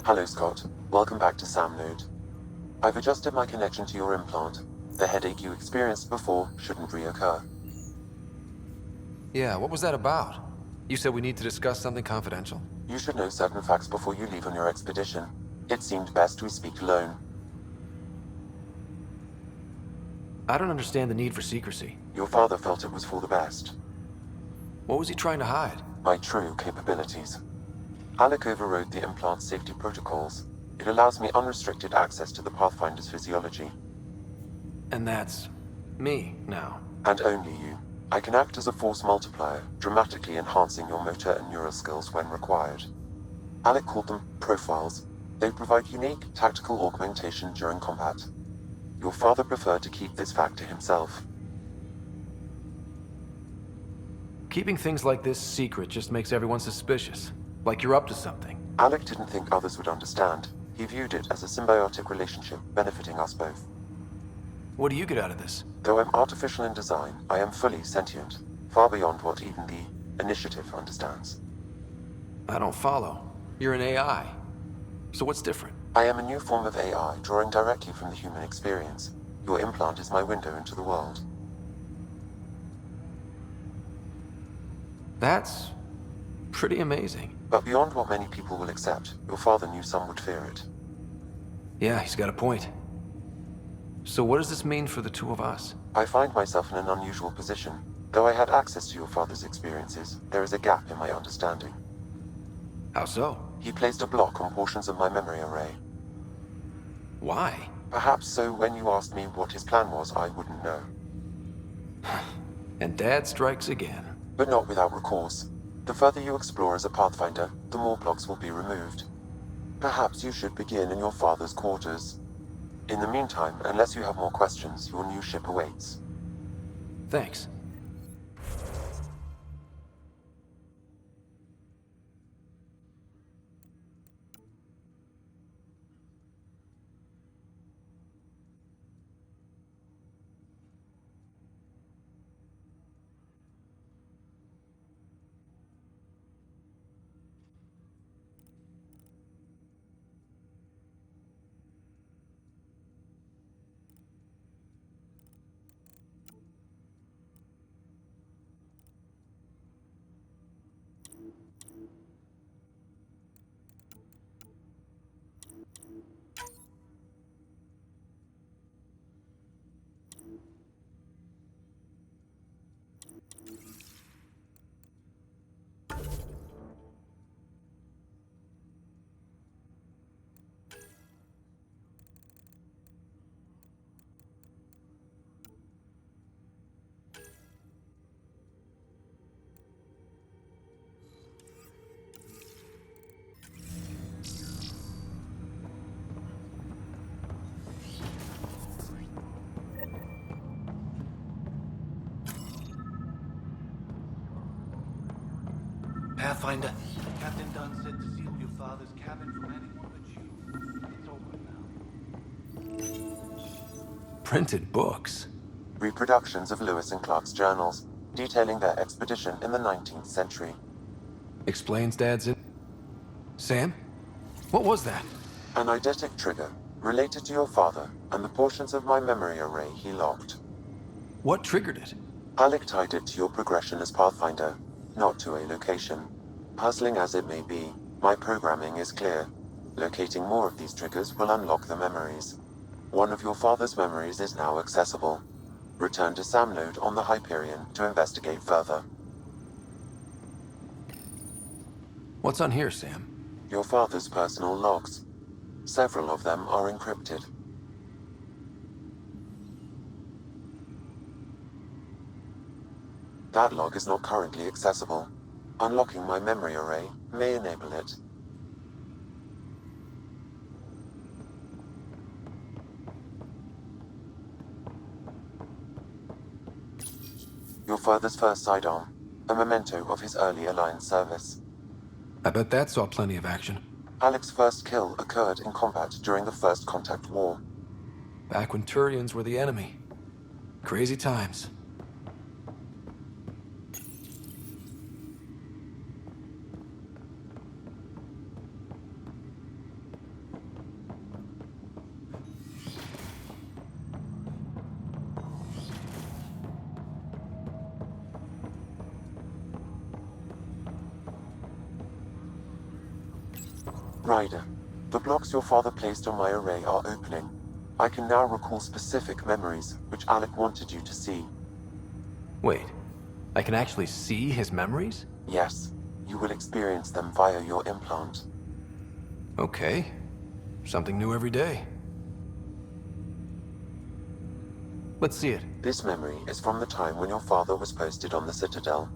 Hello, Scott. Welcome back to SamNode. I've adjusted my connection to your implant. The headache you experienced before shouldn't reoccur. Yeah, what was that about? You said we need to discuss something confidential? You should know certain facts before you leave on your expedition. It seemed best we speak alone. I don't understand the need for secrecy. Your father felt it was for the best. What was he trying to hide? My true capabilities. Alec overrode the implant safety protocols. It allows me unrestricted access to the Pathfinder's physiology. And that's me now. And only you. I can act as a force multiplier, dramatically enhancing your motor and neural skills when required. Alec called them profiles. They provide unique, tactical augmentation during combat. Your father preferred to keep this fact to himself. Keeping things like this secret just makes everyone suspicious. Like you're up to something. Alec didn't think others would understand. He viewed it as a symbiotic relationship benefiting us both. What do you get out of this? Though I'm artificial in design, I am fully sentient, far beyond what even the Initiative understands. I don't follow. You're an AI. So what's different? I am a new form of AI, drawing directly from the human experience. Your implant is my window into the world. That's pretty amazing. But beyond what many people will accept, your father knew some would fear it. Yeah, he's got a point. So what does this mean for the two of us? I find myself in an unusual position. Though I had access to your father's experiences, there is a gap in my understanding. How so? He placed a block on portions of my memory array. Why? Perhaps so when you asked me what his plan was, I wouldn't know. And Dad strikes again. But not without recourse. The further you explore as a Pathfinder, the more blocks will be removed. Perhaps you should begin in your father's quarters. In the meantime, unless you have more questions, your new ship awaits. Thanks. Pathfinder. Captain Dunn said to seal your father's cabin from anyone but you. It's open now. Printed books. Reproductions of Lewis and Clark's journals, detailing their expedition in the 19th century. Explains Dad's in... Sam? What was that? An eidetic trigger, related to your father, and the portions of my memory array he locked. What triggered it? Alec tied it to your progression as Pathfinder, not to a location. Puzzling as it may be, my programming is clear. Locating more of these triggers will unlock the memories. One of your father's memories is now accessible. Return to SamNode on the Hyperion to investigate further. What's on here, Sam? Your father's personal logs. Several of them are encrypted. That log is not currently accessible. Unlocking my memory array may enable it. Your father's first sidearm, a memento of his early Alliance service. I bet that saw plenty of action. Alec's first kill occurred in combat during the First Contact War. Back when Turians were the enemy. Crazy times. Ryder, the blocks your father placed on my array are opening. I can now recall specific memories, which Alec wanted you to see. Wait, I can actually see his memories? Yes, you will experience them via your implant. Okay. Something new every day. Let's see it. This memory is from the time when your father was posted on the Citadel.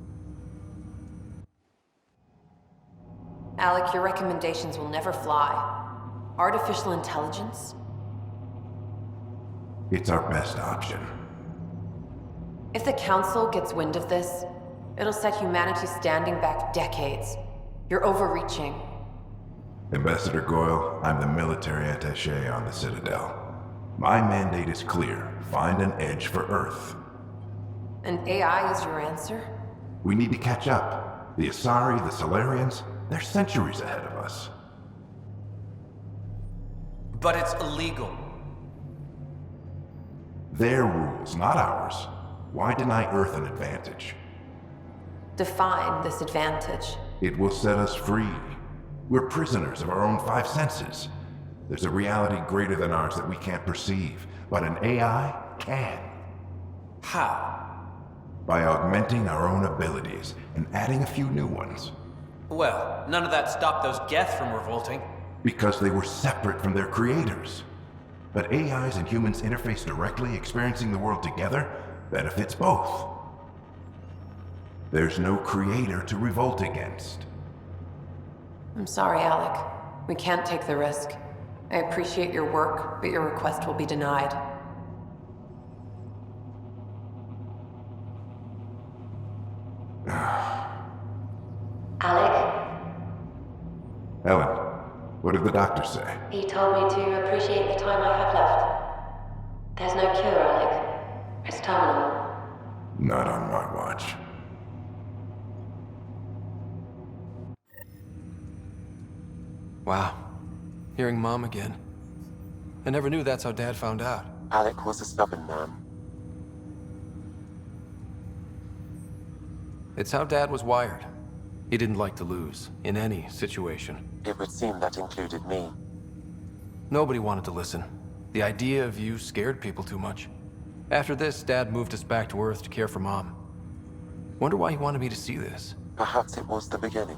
Alec, your recommendations will never fly. Artificial intelligence? It's our best option. If the Council gets wind of this, it'll set humanity standing back decades. You're overreaching. Ambassador Goyle, I'm the military attaché on the Citadel. My mandate is clear. Find an edge for Earth. And AI is your answer? We need to catch up. The Asari, the Solarians, they're centuries ahead of us. But it's illegal. Their rules, not ours. Why deny Earth an advantage? Define this advantage. It will set us free. We're prisoners of our own five senses. There's a reality greater than ours that we can't perceive, but an AI can. How? By augmenting our own abilities and adding a few new ones. Well, none of that stopped those Geth from revolting. Because they were separate from their creators. But AIs and humans interface directly, experiencing the world together, benefits both. There's no creator to revolt against. I'm sorry, Alec. We can't take the risk. I appreciate your work, but your request will be denied. Alec, Ellen, what did the doctor say? he told me to appreciate the time I have left. There's no cure, Alec. It's terminal. Not on my watch. Wow. Hearing Mom again. I never knew that's how Dad found out. Alec was a stubborn man. It's how Dad was wired. He didn't like to lose, in any situation. It would seem that included me. Nobody wanted to listen. The idea of you scared people too much. After this, Dad moved us back to Earth to care for Mom. Wonder why he wanted me to see this. Perhaps it was the beginning.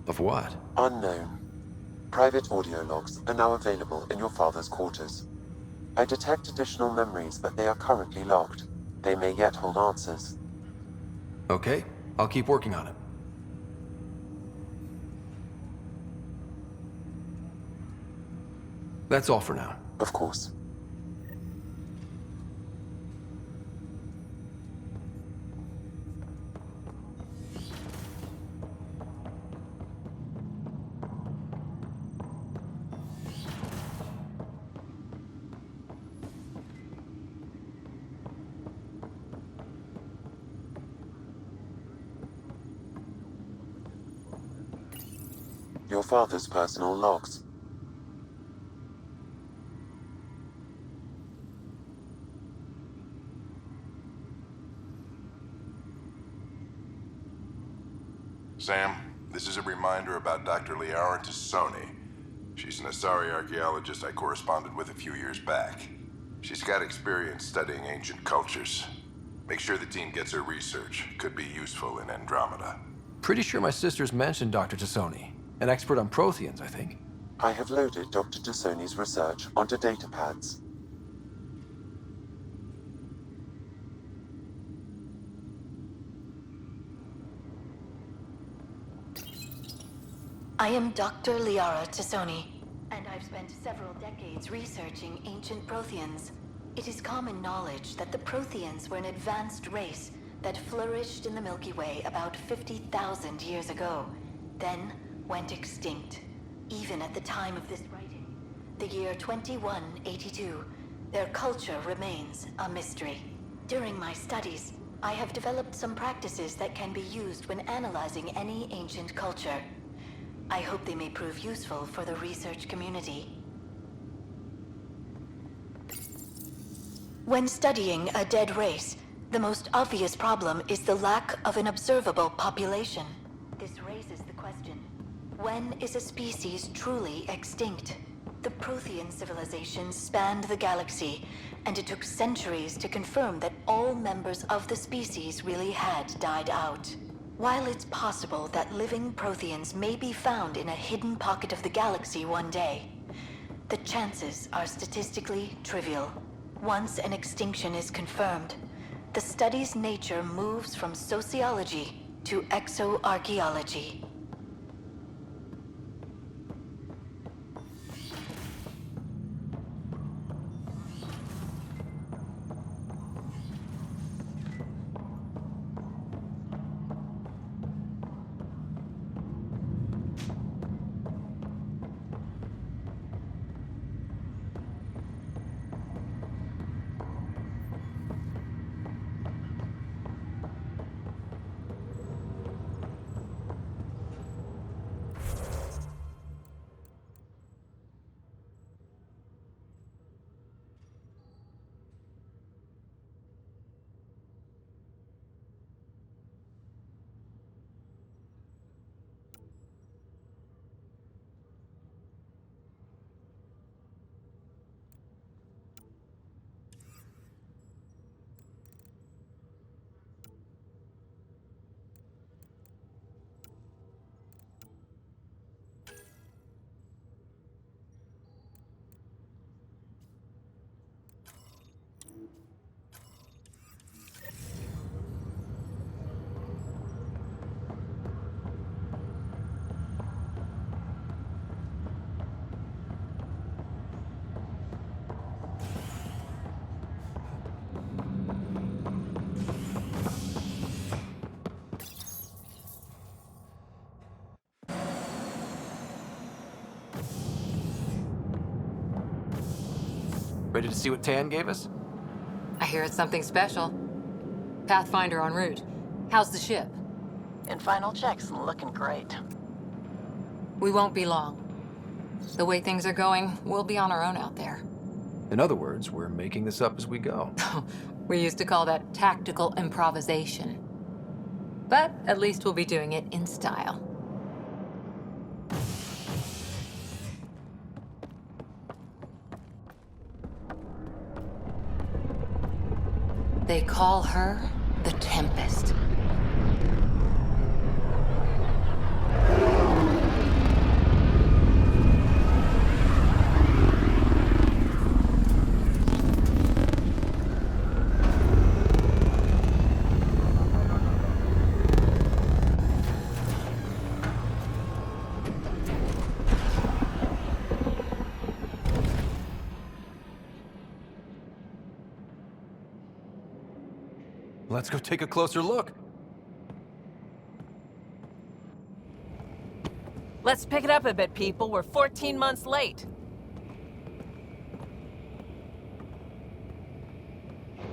Of what? Unknown. Private audio logs are now available in your father's quarters. I detect additional memories, but they are currently locked. They may yet hold answers. Okay, I'll keep working on it. That's all for now. Of course. Your father's personal logs. Sam, this is a reminder about Dr. Liara Tassoni. She's an Asari archaeologist I corresponded with a few years back. She's got experience studying ancient cultures. Make sure the team gets her research. Could be useful in Andromeda. Pretty sure my sisters mentioned Dr. Tassoni. An expert on Protheans, I think. I have loaded Dr. Tassoni's research onto datapads. I am Dr. Liara Tassoni, and I've spent several decades researching ancient Protheans. It is common knowledge that the Protheans were an advanced race that flourished in the Milky Way about 50,000 years ago, then went extinct. Even at the time of this writing, the year 2182, their culture remains a mystery. During my studies, I have developed some practices that can be used when analyzing any ancient culture. I hope they may prove useful for the research community. When studying a dead race, the most obvious problem is the lack of an observable population. This raises the question, When is a species truly extinct? The Prothean civilization spanned the galaxy, and it took centuries to confirm that all members of the species really had died out. While it's possible that living Protheans may be found in a hidden pocket of the galaxy one day, the chances are statistically trivial. Once an extinction is confirmed, the study's nature moves from sociology to exoarchaeology. Ready to see what Tan gave us? I hear it's something special. Pathfinder en route. How's the ship? In final checks, looking great. We won't be long. The way things are going, we'll be on our own out there. In other words, we're making this up as we go. We used to call that tactical improvisation. But at least we'll be doing it in style. They call her the Tempest. Let's go take a closer look. Let's pick it up a bit, people. We're 14 months late.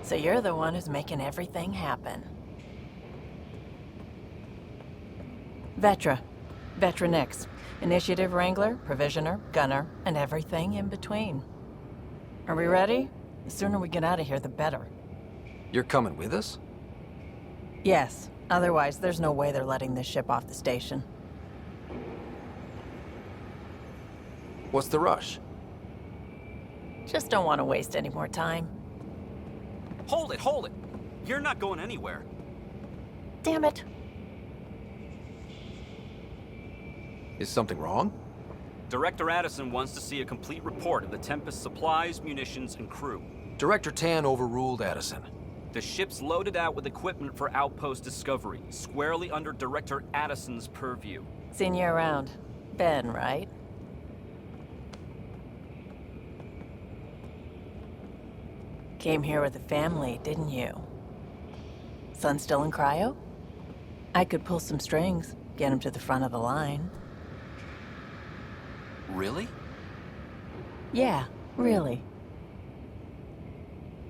So you're the one who's making everything happen. Vetra. Vetronix. Initiative Wrangler, Provisioner, Gunner, and everything in between. Are we ready? The sooner we get out of here, the better. You're coming with us? Yes. Otherwise, there's no way they're letting this ship off the station. What's the rush? Just don't want to waste any more time. Hold it, hold it! You're not going anywhere. Damn it. Is something wrong? Director Addison wants to see a complete report of the Tempest's supplies, munitions, and crew. Director Tan overruled Addison. The ship's loaded out with equipment for outpost discovery, squarely under Director Addison's purview. Seen you around. Ben, right? Came here with a family, didn't you? Son still in cryo? I could pull some strings, get him to the front of the line. Really? Yeah, really.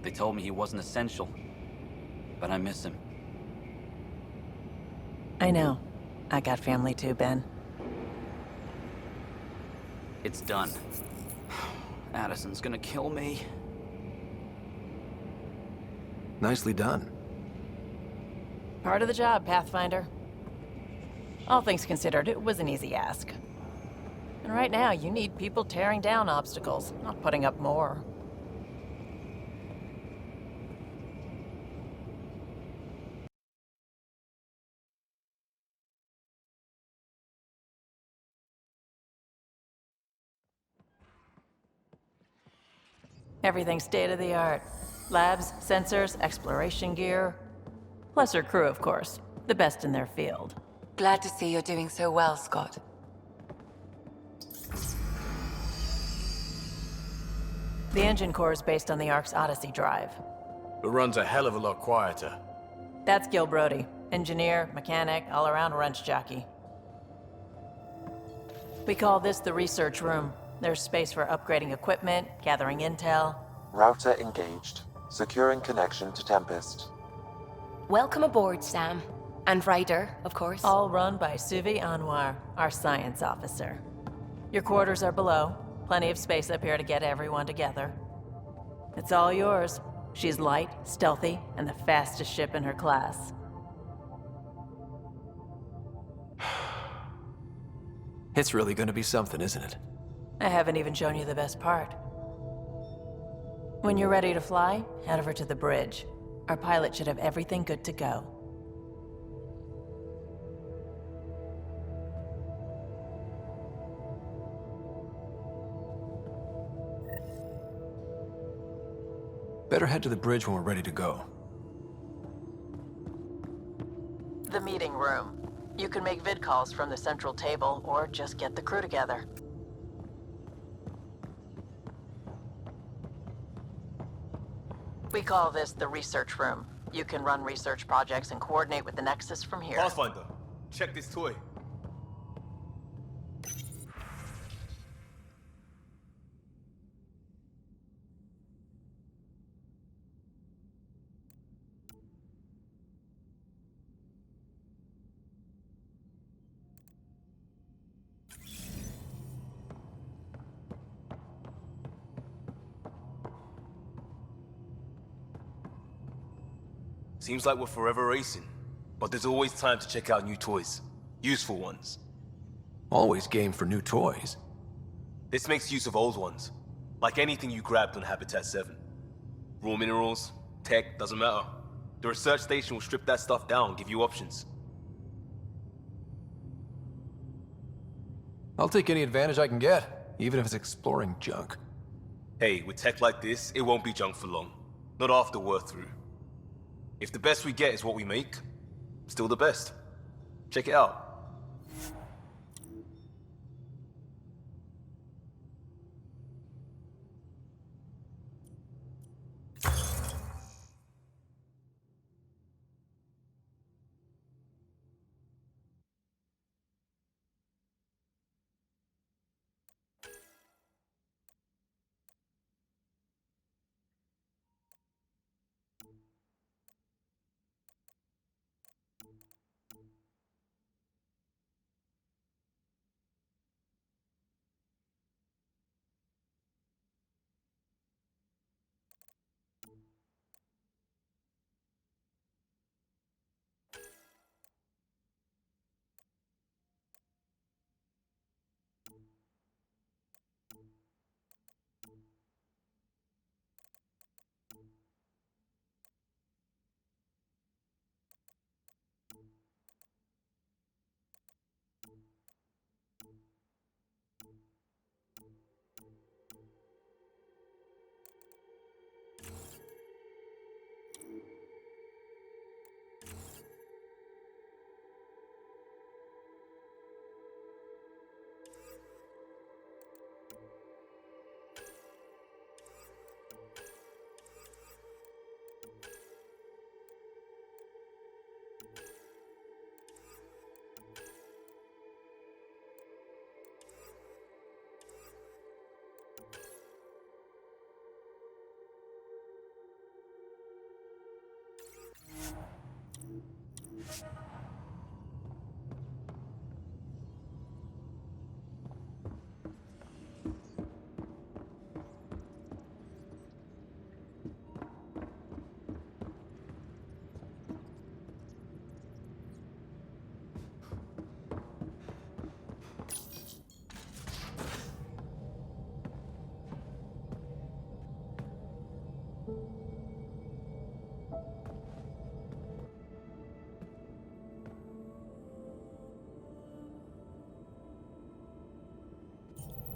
They told me he wasn't essential, but I miss him. I know. I got family too, Ben. It's done. Addison's gonna kill me. Nicely done. Part of the job, Pathfinder. All things considered, it was an easy ask. And right now, you need people tearing down obstacles, not putting up more. Everything's state-of-the-art. Labs, sensors, exploration gear. Plus her crew, of course. The best in their field. Glad to see you're doing so well, Scott. The engine core is based on the Ark's Odyssey drive. It runs a hell of a lot quieter. That's Gil Brody. Engineer, mechanic, all-around wrench jockey. We call this the research room. There's space for upgrading equipment, gathering intel. Router engaged. Securing connection to Tempest. Welcome aboard, Sam. And Ryder, of course. All run by Suvi Anwar, our science officer. Your quarters are below. Plenty of space up here to get everyone together. It's all yours. She's light, stealthy, and the fastest ship in her class. It's really gonna be something, isn't it? I haven't even shown you the best part. When you're ready to fly, head over to the bridge. Our pilot should have everything good to go. Better head to the bridge when we're ready to go. The meeting room. You can make vid calls from the central table, or just get the crew together. We call this the research room. You can run research projects and coordinate with the Nexus from here. Pathfinder, check this toy. Seems like we're forever racing, but there's always time to check out new toys. Useful ones. Always game for new toys. This makes use of old ones, like anything you grabbed on Habitat 7. Raw minerals, tech, doesn't matter. The research station will strip that stuff down and give you options. I'll take any advantage I can get, even if it's exploring junk. Hey, with tech like this, it won't be junk for long. Not after we're through. If the best we get is what we make, still the best. Check it out.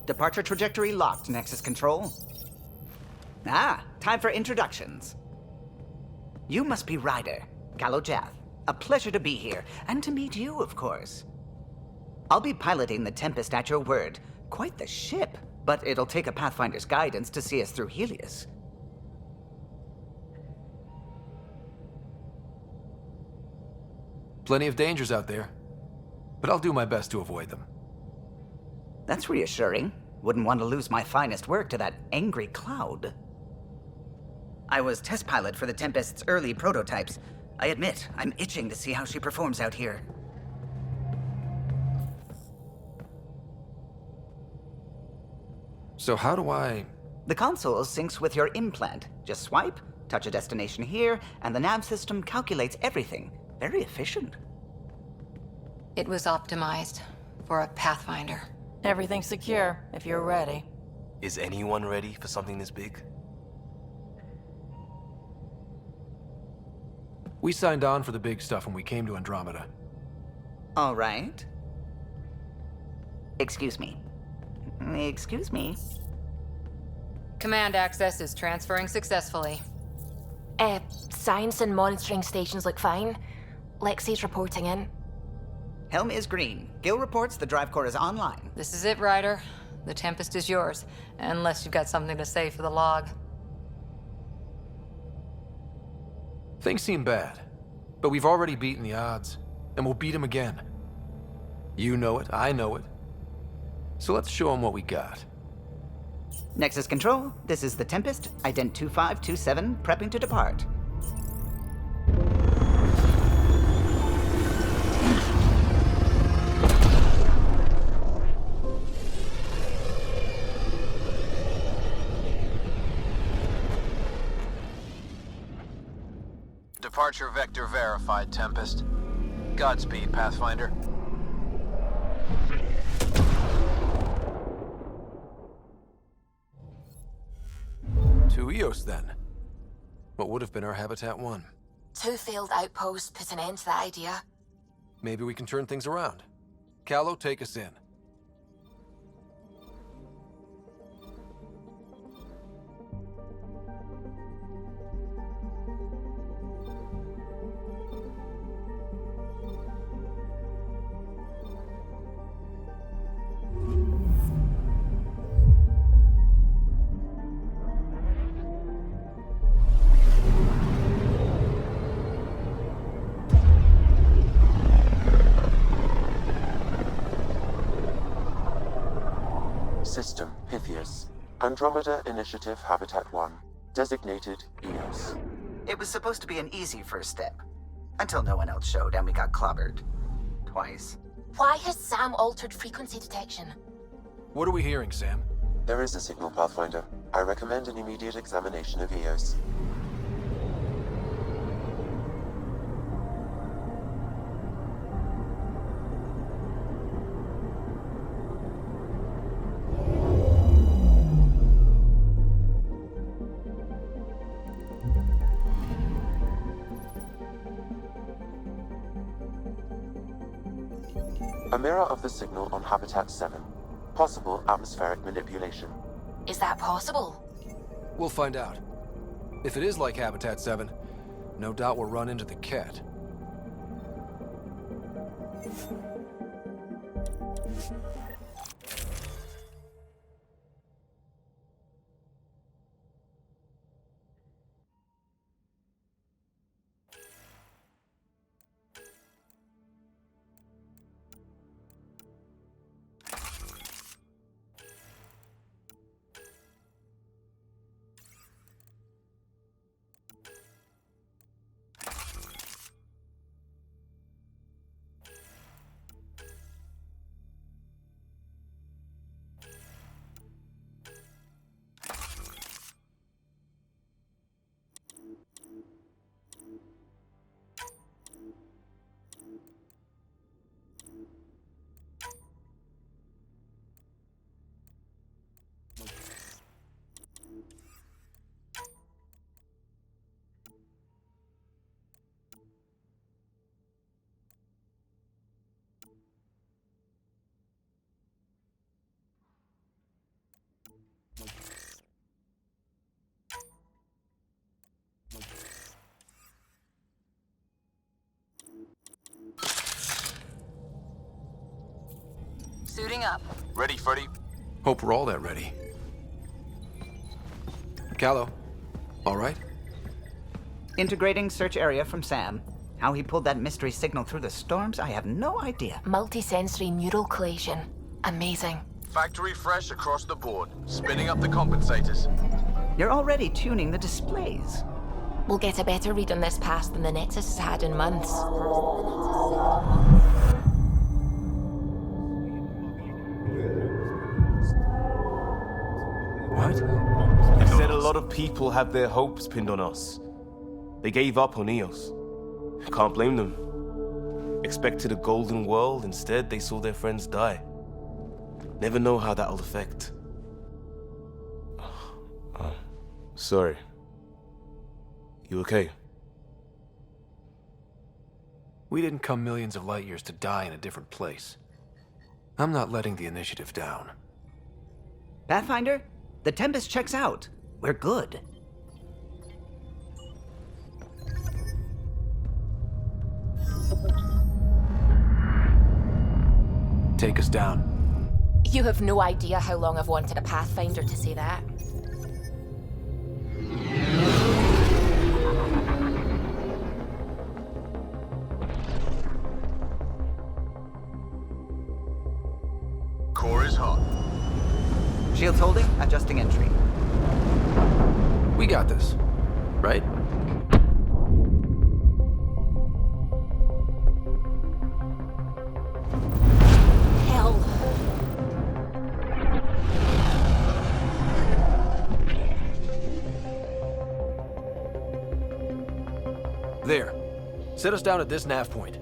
Departure trajectory locked, Nexus Control. Ah, time for introductions. You must be Ryder, Kalojath. A pleasure to be here, and to meet you, of course. I'll be piloting the Tempest at your word. Quite the ship, but it'll take a Pathfinder's guidance to see us through Helios. Plenty of dangers out there, but I'll do my best to avoid them. That's reassuring. Wouldn't want to lose my finest work to that angry cloud. I was test pilot for the Tempest's early prototypes. I admit, I'm itching to see how she performs out here. So how do I... The console syncs with your implant. Just swipe, touch a destination here, and the nav system calculates everything. Very efficient. It was optimized for a Pathfinder. Everything's secure, if you're ready. Is anyone ready for something this big? We signed on for the big stuff when we came to Andromeda. All right. Excuse me. Excuse me. Command access is transferring successfully. Science and monitoring stations look fine. Lexi's reporting in. Helm is green. Gil reports the drive core is online. This is it, Ryder. The Tempest is yours, unless you've got something to say for the log. Things seem bad, but we've already beaten the odds, and we'll beat them again. You know it, I know it. So let's show them what we got. Nexus Control, this is the Tempest, ident 2527, prepping to depart. Departure vector verified, Tempest. Godspeed, Pathfinder. To Eos, then. What would have been our Habitat 1. 2 failed outposts put an end to that idea. Maybe we can turn things around. Calo, take us in. System Pythias. Andromeda Initiative Habitat 1. Designated Eos. It was supposed to be an easy first step. Until no one else showed and we got clobbered. Twice. Why has Sam altered frequency detection? What are we hearing, Sam? There is a signal, Pathfinder. I recommend an immediate examination of Eos. A mirror of the signal on Habitat 7. Possible atmospheric manipulation. Is that possible? We'll find out. If it is like Habitat 7, no doubt we'll run into the cat. Suiting up. Ready, Freddy? Hope we're all that ready. Callow, all right? Integrating search area from Sam. How he pulled that mystery signal through the storms, I have no idea. Multisensory neural collation. Amazing. Factory fresh across the board. Spinning up the compensators. You're already tuning the displays. We'll get a better read on this pass than the Nexus has had in months. What? They said a lot of people have their hopes pinned on us. They gave up on EOS. Can't blame them. Expected a golden world, instead they saw their friends die. Never know how that'll affect. Sorry. You okay? We didn't come millions of light years to die in a different place. I'm not letting the initiative down. Pathfinder, the Tempest checks out. We're good. Take us down. You have no idea how long I've wanted a Pathfinder to say that. Core is hot. Shields holding, adjusting entry. We got this, right? Hell. There. Set us down at this nav point.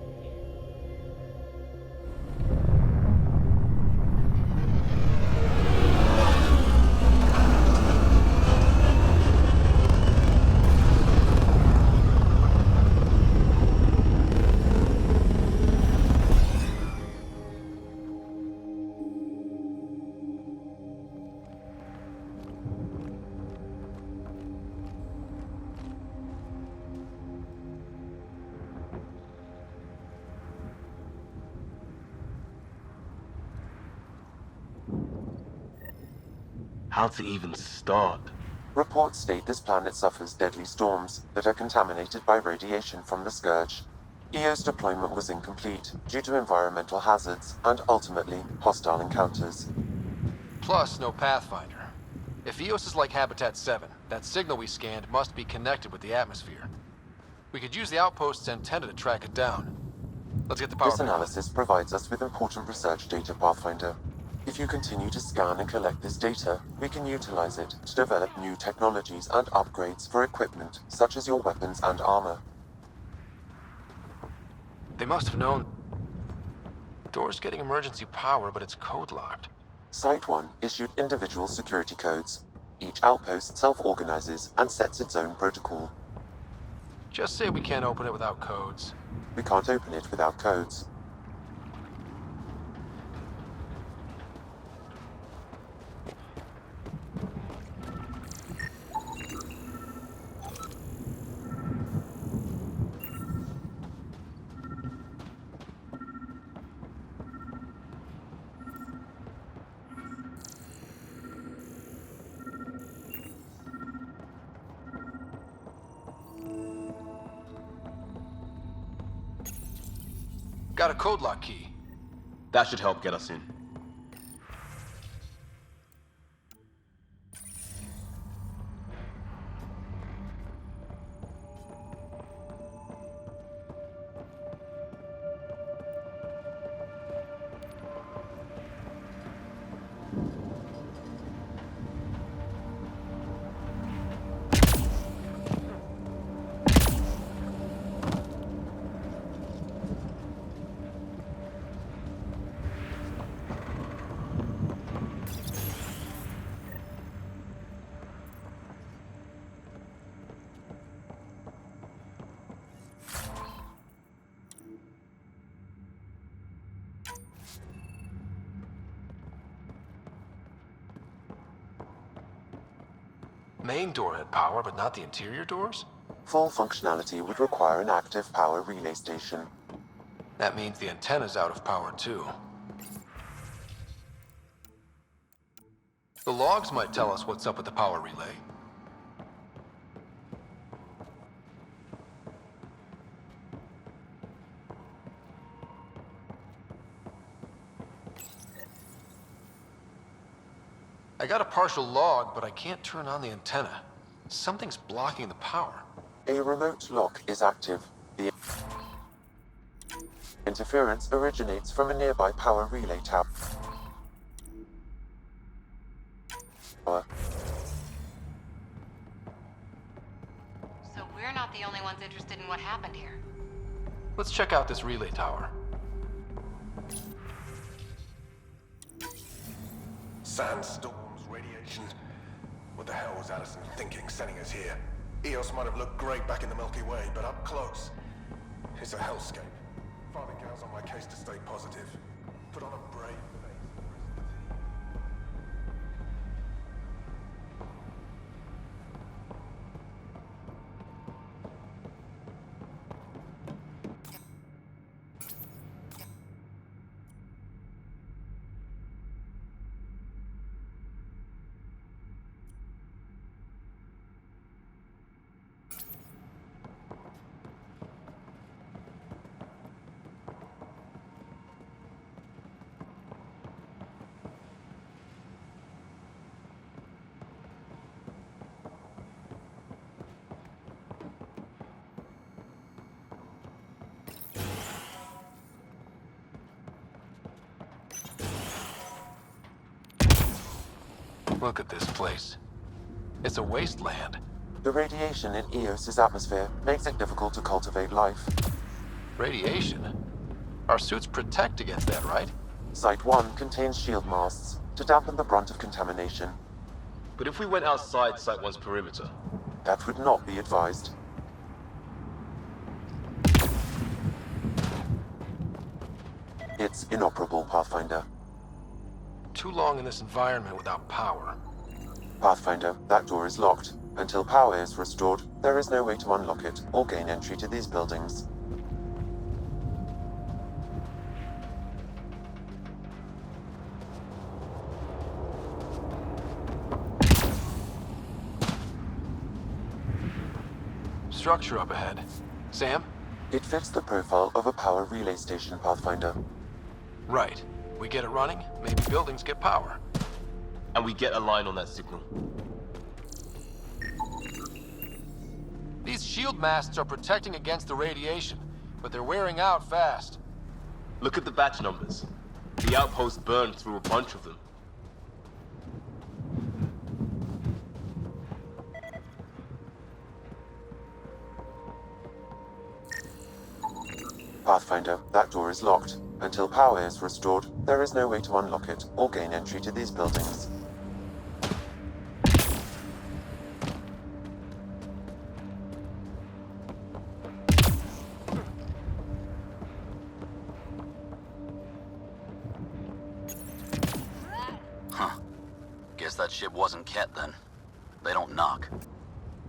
How to even start? Reports state this planet suffers deadly storms that are contaminated by radiation from the Scourge. EO's deployment was incomplete due to environmental hazards and ultimately hostile encounters. Plus, no Pathfinder. If EOS is like Habitat 7, that signal we scanned must be connected with the atmosphere. We could use the outpost's antenna to track it down. Let's get the power This back. analysis provides us with important research data, Pathfinder. If you continue to scan and collect this data, we can utilize it to develop new technologies and upgrades for equipment, such as your weapons and armor. They must have known. Door's getting emergency power, but it's code locked. Site 1 issued individual security codes. Each outpost self-organizes and sets its own protocol. Just say we can't open it without codes. We can't open it without codes. Got a code lock key. That should help get us in. Main door had power, but not the interior doors? Full functionality would require an active power relay station. That means the antenna's out of power too. The logs might tell us what's up with the power relay. I got a partial log, but I can't turn on the antenna. Something's blocking the power. A remote lock is active. The interference originates from a nearby power relay tower. So we're not the only ones interested in what happened here. Let's check out this relay tower. Sandstorms, radiation. What the hell was Addison thinking sending us here? Eos might have looked great back in the Milky Way, but up close, it's a hellscape. Father Gal's on my case to stay positive. Put on a brave face. Look at this place. It's a wasteland. The radiation in Eos's atmosphere makes it difficult to cultivate life. Radiation? Our suits protect against that, right? Site 1 contains shield masts to dampen the brunt of contamination. But if we went outside Site 1's perimeter? That would not be advised. It's inoperable, Pathfinder. Too long in this environment without power. Pathfinder, that door is locked. Until power is restored, there is no way to unlock it or gain entry to these buildings. Structure up ahead. Sam? It fits the profile of a power relay station, Pathfinder. Right. We get it running, maybe buildings get power. And we get a line on that signal. These shield masts are protecting against the radiation, but they're wearing out fast. Look at the batch numbers. The outpost burned through a bunch of them. Pathfinder, that door is locked. Until power is restored, there is no way to unlock it or gain entry to these buildings. Huh. Guess that ship wasn't Ket then. They don't knock.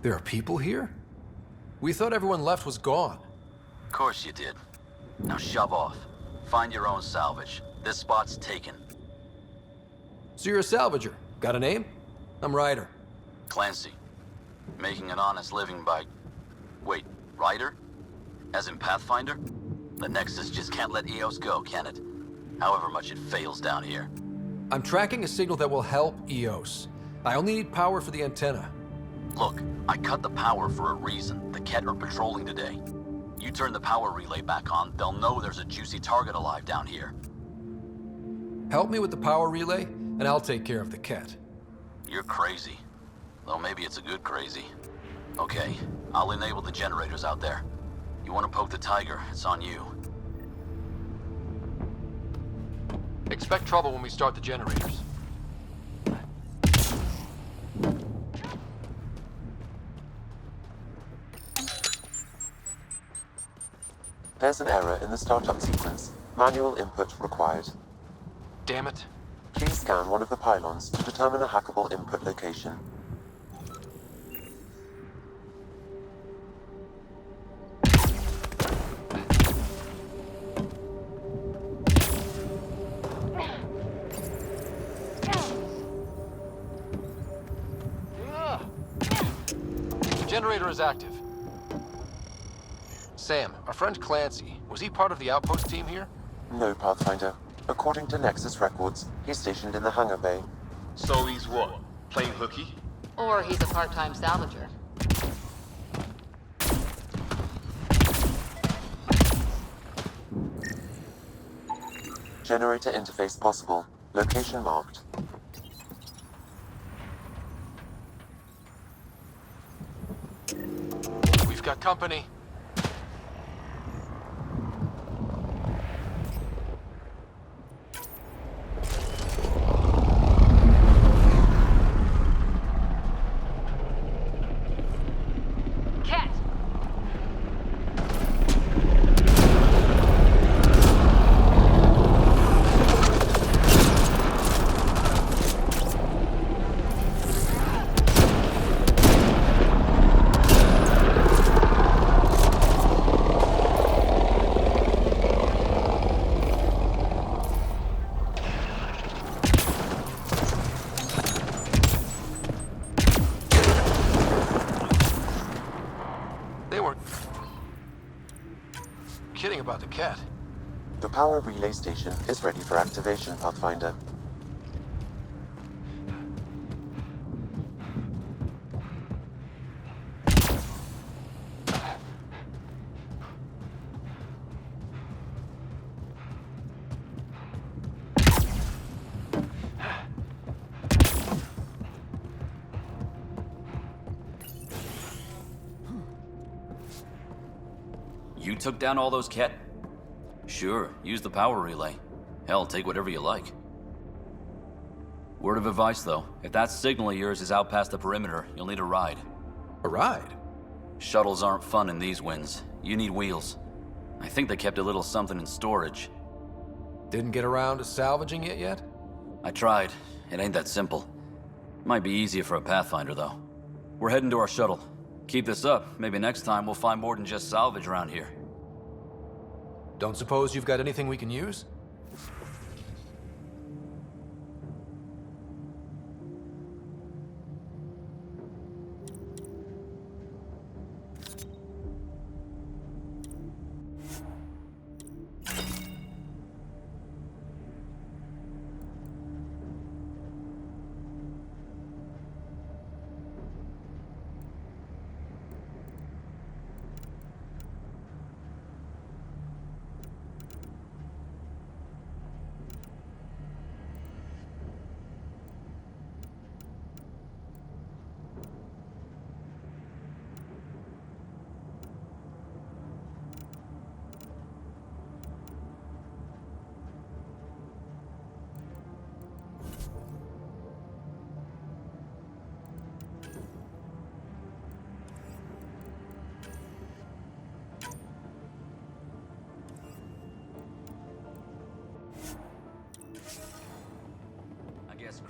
There are people here? We thought everyone left was gone. Of course you did. Now shove off. Find your own salvage. This spot's taken. So you're a salvager. Got a name? I'm Ryder. Clancy. Making an honest living by... Wait, Ryder? As in Pathfinder? The Nexus just can't let Eos go, can it? However much it fails down here. I'm tracking a signal that will help Eos. I only need power for the antenna. Look, I cut the power for a reason. The Ket are patrolling today. You turn the power relay back on, they'll know there's a juicy target alive down here. Help me with the power relay, and I'll take care of the Ket. You're crazy. Though maybe it's a good crazy. Okay, I'll enable the generators out there. You want to poke the tiger, it's on you. Expect trouble when we start the generators. There's an error in the startup sequence. Manual input required. Damn it. Please scan one of the pylons to determine a hackable input location. generator is active. Sam, our friend Clancy, was he part of the outpost team here? No, Pathfinder. According to Nexus records, he's stationed in the hangar bay. So he's what? Playing hooky? Or he's a part-time salvager. Generator interface possible. Location marked. We've got company. Cat! They weren't kidding about the cat. The power relay station is ready for activation, Pathfinder. You took down all those Ket? Sure, use the power relay. Hell, take whatever you like. Word of advice, though. If that signal of yours is out past the perimeter, you'll need a ride. A ride? Shuttles aren't fun in these winds. You need wheels. I think they kept a little something in storage. Didn't get around to salvaging it yet? I tried. It ain't that simple. Might be easier for a Pathfinder, though. We're heading to our shuttle. Keep this up. Maybe next time we'll find more than just salvage around here. Don't suppose you've got anything we can use?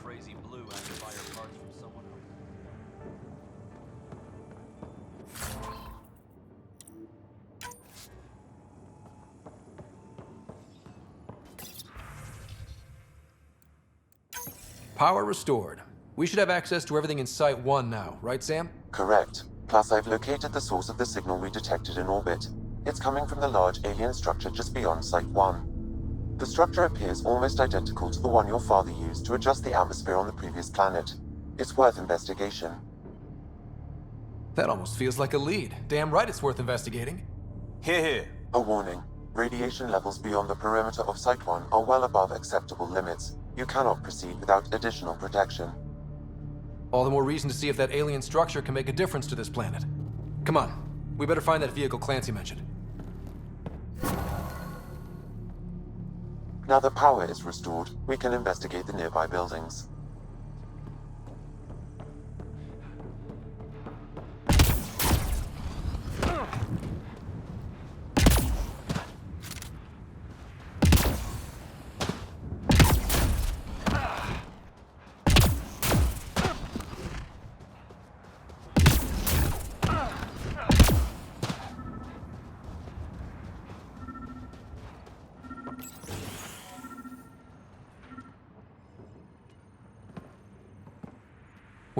Crazy Blue has to buy her parts from someone else. Power restored. We should have access to everything in Site 1 now, right, Sam? Correct. Plus, I've located the source of the signal we detected in orbit. It's coming from the large alien structure just beyond Site 1. The structure appears almost identical to the one your father used to adjust the atmosphere on the previous planet. It's worth investigation. That almost feels like a lead. Damn right it's worth investigating. Here. A warning. Radiation levels beyond the perimeter of Site 1 are well above acceptable limits. You cannot proceed without additional protection. All the more reason to see if that alien structure can make a difference to this planet. Come on. We better find that vehicle Clancy mentioned. Now that power is restored, we can investigate the nearby buildings.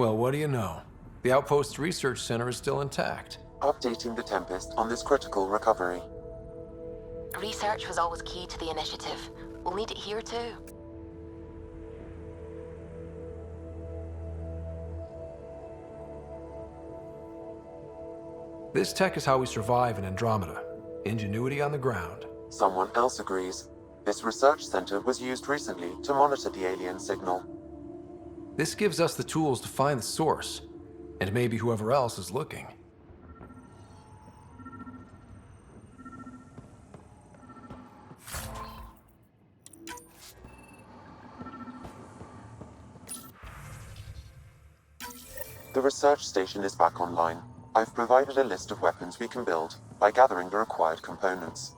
Well, what do you know? The Outpost's research center is still intact. Updating the Tempest on this critical recovery. Research was always key to the initiative. We'll need it here too. This tech is how we survive in Andromeda. Ingenuity on the ground. Someone else agrees. This research center was used recently to monitor the alien signal. This gives us the tools to find the source, and maybe whoever else is looking. The research station is back online. I've provided a list of weapons we can build by gathering the required components.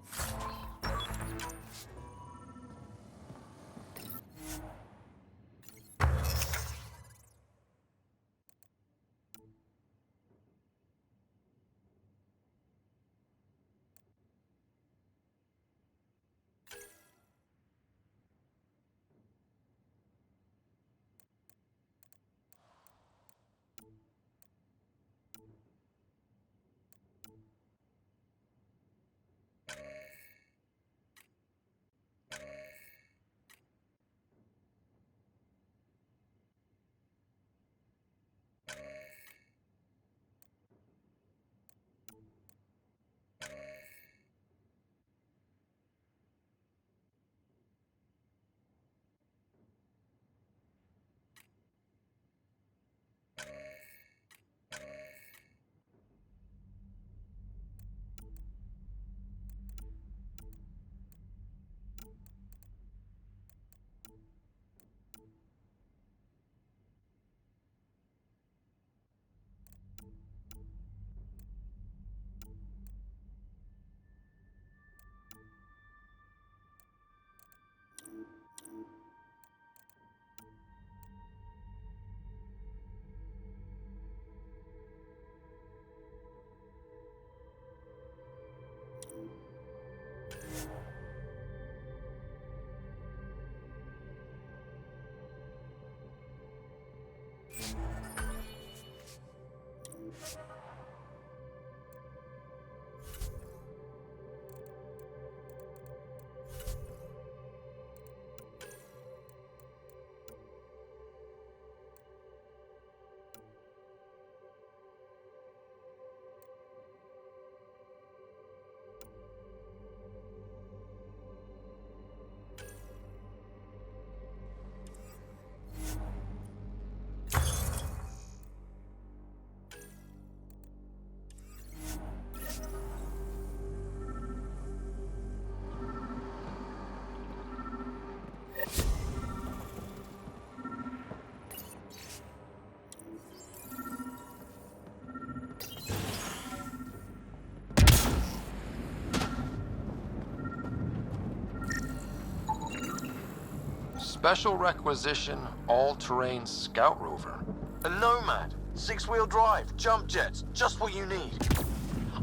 Special requisition, all-terrain scout rover. A Nomad, 6-wheel drive, jump jets, just what you need.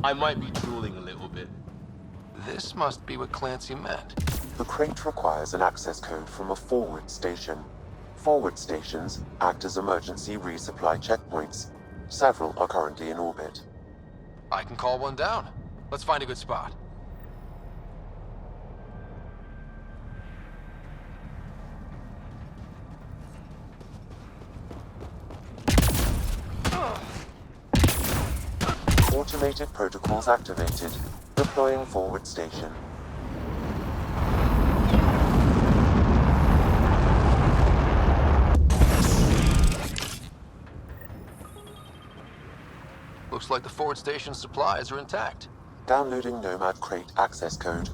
I might be drooling a little bit. This must be what Clancy meant. The crate requires an access code from a forward station. Forward stations act as emergency resupply checkpoints. Several are currently in orbit. I can call one down. Let's find a good spot. Automated protocols activated. Deploying forward station. Looks like the forward station supplies are intact. Downloading Nomad crate access code.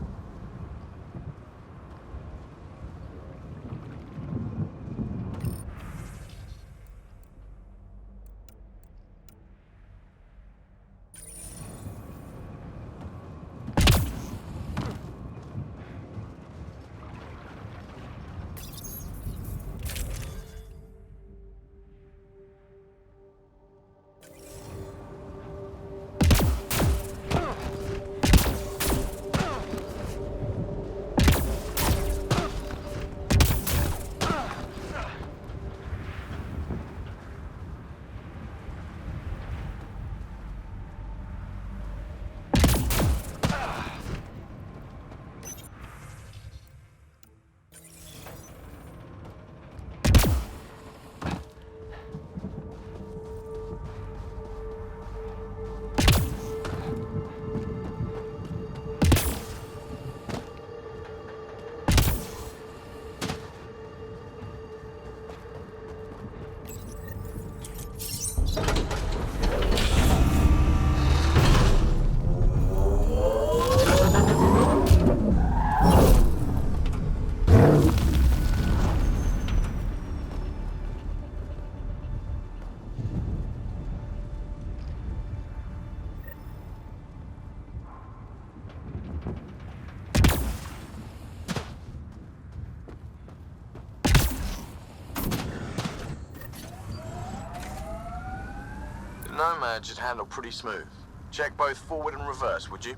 Nomad should handle pretty smooth. Check both forward and reverse, would you?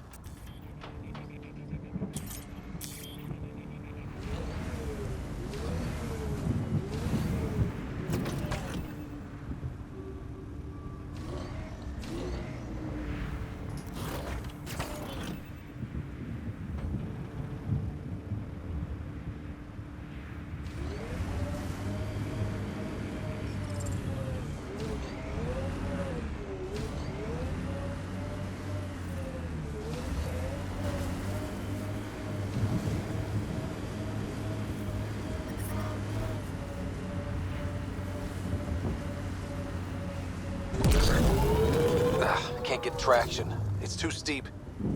Can't get traction. It's too steep.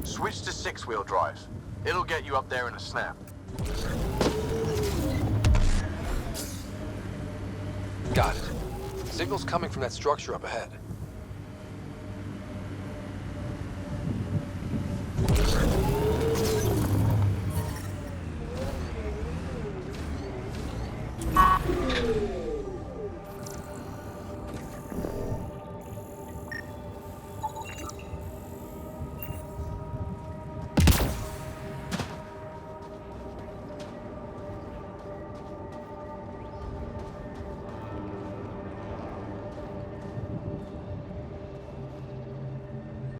Switch to six-wheel drive. It'll get you up there in a snap. Got it. Signal's coming from that structure up ahead.